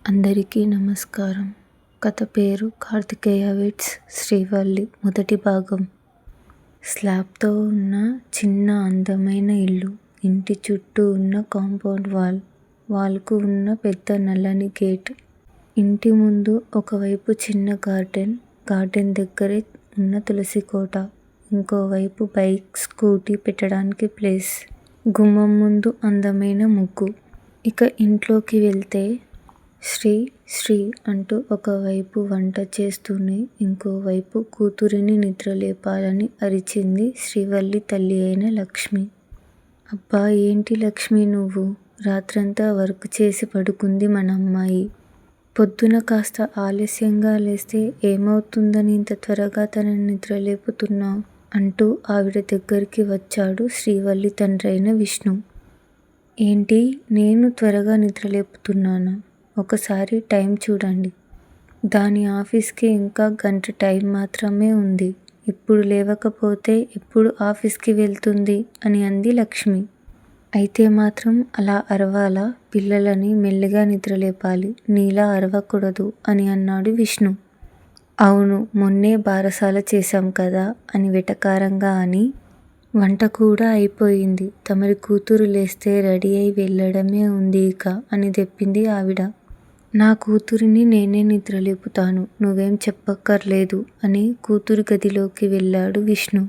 అందరికీ నమస్కారం. కథ పేరు కార్తికేయ వెడ్స్ శ్రీవల్లి. మొదటి భాగం. స్లాబ్తో ఉన్న చిన్న అందమైన ఇల్లు. ఇంటి చుట్టూ ఉన్న కాంపౌండ్ వాల్కు ఉన్న పెద్ద నల్లని గేట్. ఇంటి ముందు ఒకవైపు చిన్న గార్డెన్ దగ్గరే ఉన్న తులసి కోట. ఇంకోవైపు బైక్, స్కూటీ పెట్టడానికి ప్లేస్. గుమ్మం ముందు అందమైన ముగ్గు. ఇక ఇంట్లోకి వెళ్తే శ్రీ అంటూ ఒకవైపు వంట చేస్తూనే ఇంకోవైపు కూతురిని నిద్రలేపాలని అరిచింది శ్రీవల్లి తల్లి అయిన లక్ష్మి. అబ్బా, ఏంటి లక్ష్మి నువ్వు? రాత్రంతా వర్క్ చేసి పడుకుంది మన అమ్మాయి. పొద్దున కాస్త ఆలస్యంగా లేస్తే ఏమవుతుందని ఇంత త్వరగా తనని నిద్రలేపుతున్నావు అంటూ ఆవిడ దగ్గరికి వచ్చాడు శ్రీవల్లి తండ్రైన విష్ణు. ఏంటి, నేను త్వరగా నిద్రలేపుతున్నానా? ఒకసారి టైం చూడండి. దాని ఆఫీస్కి ఇంకా గంట టైం మాత్రమే ఉంది. ఇప్పుడు లేవకపోతే ఎప్పుడు ఆఫీస్కి వెళ్తుంది అని అంది లక్ష్మి. అయితే మాత్రం అలా అరవాలా? పిల్లలని మెల్లిగా నిద్రలేపాలి, నీలా అరవకూడదు అని అన్నాడు విష్ణు. అవును, మొన్నే బారసాల చేశాం కదా అని వెటకారంగా అని. వంట కూడా అయిపోయింది. తమరి కూతురు లేస్తే రెడీ అయి వెళ్ళడమే ఉంది ఇక అని తెప్పింది ఆవిడ. నా కూతురిని నేనే నిద్రలేపుతాను, నువ్వేం చెప్పక్కర్లేదు అని కూతురు గదిలోకి వెళ్ళాడు విష్ణు.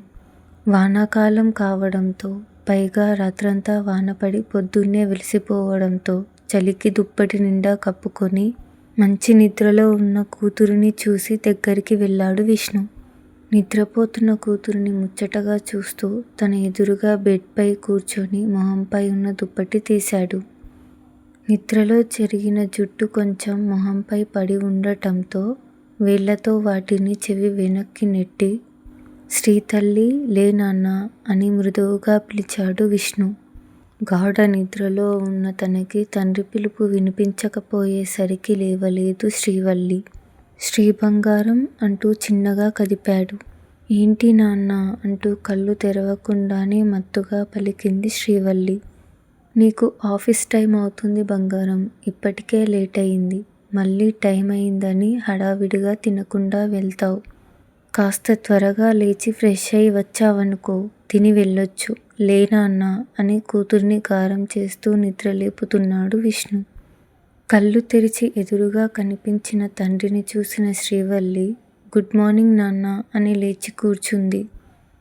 వానాకాలం కావడంతో, పైగా రాత్రంతా వానపడి పొద్దున్నే వెలిసిపోవడంతో చలికి దుప్పటి నిండా కప్పుకొని మంచి నిద్రలో ఉన్న కూతురిని చూసి దగ్గరికి వెళ్ళాడు విష్ణు. నిద్రపోతున్న కూతురిని ముచ్చటగా చూస్తూ తన ఎదురుగా బెడ్పై కూర్చొని మొహంపై ఉన్న దుప్పటి తీశాడు. నిద్రలో చెరిగిన జుట్టు కొంచెం మొహంపై పడి ఉండటంతో వేళ్లతో వాటిని చెవి వెనక్కి నెట్టి, శ్రీతల్లి, లే నాన్నా అని మృదువుగా పిలిచాడు విష్ణు. గాఢ నిద్రలో ఉన్న తనకి తండ్రి పిలుపు వినిపించకపోయేసరికి లేవలేదు శ్రీవల్లి. శ్రీ బంగారం అంటూ చిన్నగా కదిపాడు. ఏంటి నాన్న అంటూ కళ్ళు తెరవకుండానే మత్తుగా పలికింది శ్రీవల్లి. నీకు ఆఫీస్ టైం అవుతుంది బంగారం, ఇప్పటికే లేట్ అయింది. మళ్ళీ టైం అయిందని హడావిడిగా తినకుండా వెళ్తావు. కాస్త త్వరగా లేచి ఫ్రెష్ అయి వచ్చావనుకో, తిని వెళ్ళొచ్చు. లే నాన్న అని కూతుర్ని గారం చేస్తూ నిద్రలేపుతున్నాడు విష్ణు. కళ్ళు తెరిచి ఎదురుగా కనిపించిన తండ్రిని చూసిన శ్రీవల్లి, గుడ్ మార్నింగ్ నాన్న అని లేచి కూర్చుంది.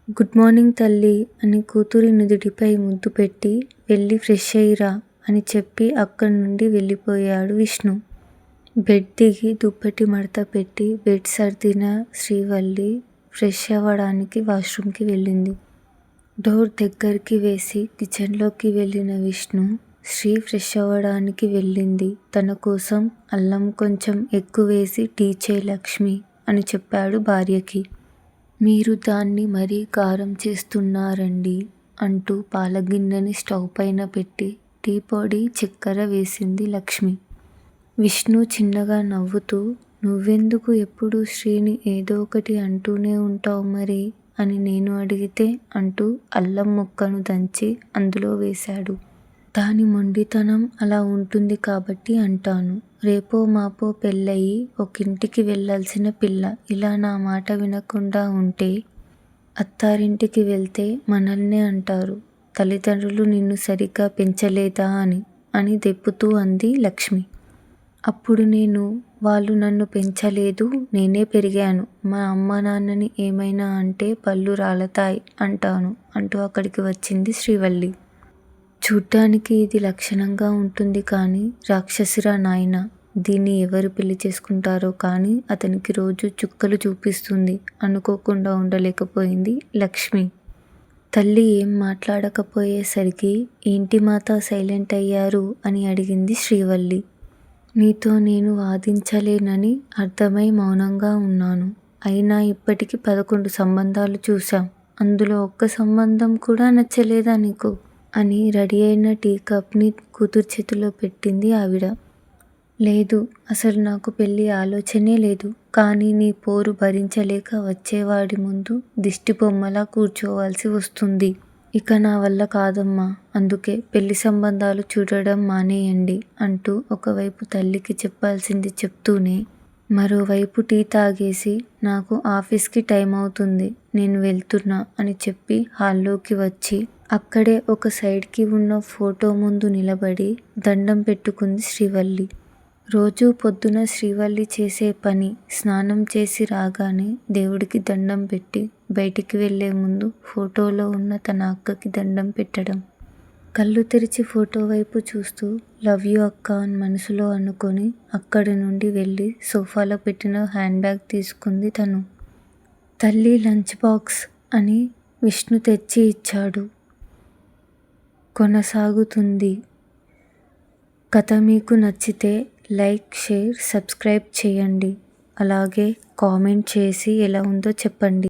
గుడ్ మార్నింగ్ తల్లి అని కూతురి నుదుటిపై ముద్దు పెట్టి, వెళ్ళి ఫ్రెష్ అయ్యిరా అని చెప్పి అక్కడి నుండి వెళ్ళిపోయాడు విష్ణు. బెడ్ దిగి దుప్పటి మడత పెట్టి బెడ్ సర్దిన శ్రీవల్లి ఫ్రెష్ అవ్వడానికి వాష్రూమ్కి వెళ్ళింది. డోర్ దగ్గరికి వేసి కిచెన్లోకి వెళ్ళిన విష్ణు, శ్రీ ఫ్రెష్ అవ్వడానికి వెళ్ళింది. తన కోసం అల్లం కొంచెం ఎక్కువ వేసి టీ చేయి లక్ష్మి అని చెప్పాడు భార్యకి. మీరు దాన్ని మరీ గారం చేస్తున్నారండి అంటూ పాలగిన్నెని స్టవ్ పైన పెట్టి టీ పొడి, చక్కెర వేసింది లక్ష్మి. విష్ణు చిన్నగా నవ్వుతూ, నువ్వెందుకు ఎప్పుడు శ్రీని ఏదో ఒకటి అంటూనే ఉంటావు మరి అని నేను అడిగితే అంటూ అల్లం ముక్కను దంచి అందులో వేశాడు. దాని మొండితనం అలా ఉంటుంది కాబట్టి అంటాను. రేపో మాపో పెళ్ళయి ఒకింటికి వెళ్ళాల్సిన పిల్ల ఇలా నా మాట వినకుండా ఉంటే అత్తారింటికి వెళ్తే మనల్నే అంటారు, తల్లిదండ్రులు నిన్ను సరిగ్గా పెంచలేదా అని దెప్పుతూ అంది లక్ష్మి. అప్పుడు నేను, వాళ్ళు నన్ను పెంచలేదు, నేనే పెరిగాను, మా అమ్మ నాన్నని ఏమైనా అంటే పళ్ళు రాలతాయి అంటాను అంటూ అక్కడికి వచ్చింది శ్రీవల్లి. చూడ్డానికి ఇది లక్షణంగా ఉంటుంది కానీ రాక్షసిరా నాయనా, దీన్ని ఎవరు పెళ్లి చేసుకుంటారో కానీ అతనికి రోజు చుక్కలు చూపిస్తుంది అనుకోకుండా ఉండలేకపోయింది లక్ష్మి. తల్లి ఏం మాట్లాడకపోయేసరికి ఏంటి మాత సైలెంట్ అయ్యారు అని అడిగింది శ్రీవల్లి. నీతో నేను వాదించలేనని అర్థమై మౌనంగా ఉన్నాను. అయినా ఇప్పటికి 11 సంబంధాలు చూశాం, అందులో ఒక్క సంబంధం కూడా నచ్చలేదా నీకు అని రెడీ అయిన టీ కప్ని కూతురు చేతిలో పెట్టింది ఆవిడ. లేదు, అసలు నాకు పెళ్ళి ఆలోచనే లేదు. కానీ నీ పోరు భరించలేక వచ్చేవాడి ముందు దిష్టి బొమ్మలా కూర్చోవాల్సి వస్తుంది ఇక నా వల్ల కాదమ్మా, అందుకే పెళ్లి సంబంధాలు చూడడం మానేయండి అంటూ ఒకవైపు తల్లికి చెప్పాల్సింది చెప్తూనే మరోవైపు టీ తాగేసి నాకు ఆఫీస్కి టైం అవుతుంది, నేను వెళ్తున్నా అని చెప్పి హాల్లోకి వచ్చి అక్కడే ఒక సైడ్కి ఉన్న ఫోటో ముందు నిలబడి దండం పెట్టుకుంది శ్రీవల్లి. రోజూ పొద్దున శ్రీవల్లి చేసే పని స్నానం చేసి రాగానే దేవుడికి దండం పెట్టి బయటికి వెళ్లే ముందు ఫోటోలో ఉన్న తన అక్కకి దండం పెట్టడం. కళ్ళు తెరిచి ఫోటో వైపు చూస్తూ లవ్ యూ అక్క అని మనసులో అనుకొని అక్కడి నుండి వెళ్ళి సోఫాలో పెట్టిన హ్యాండ్ బ్యాగ్ తీసుకుంది తను. తల్లి లంచ్ బాక్స్ అని విష్ణు తెచ్చి ఇచ్చాడు. కొనసాగుతుంది. కథ మీకు నచ్చితే లైక్, షేర్, సబ్స్క్రైబ్ చేయండి. అలాగే కామెంట్ చేసి ఎలా ఉందో చెప్పండి.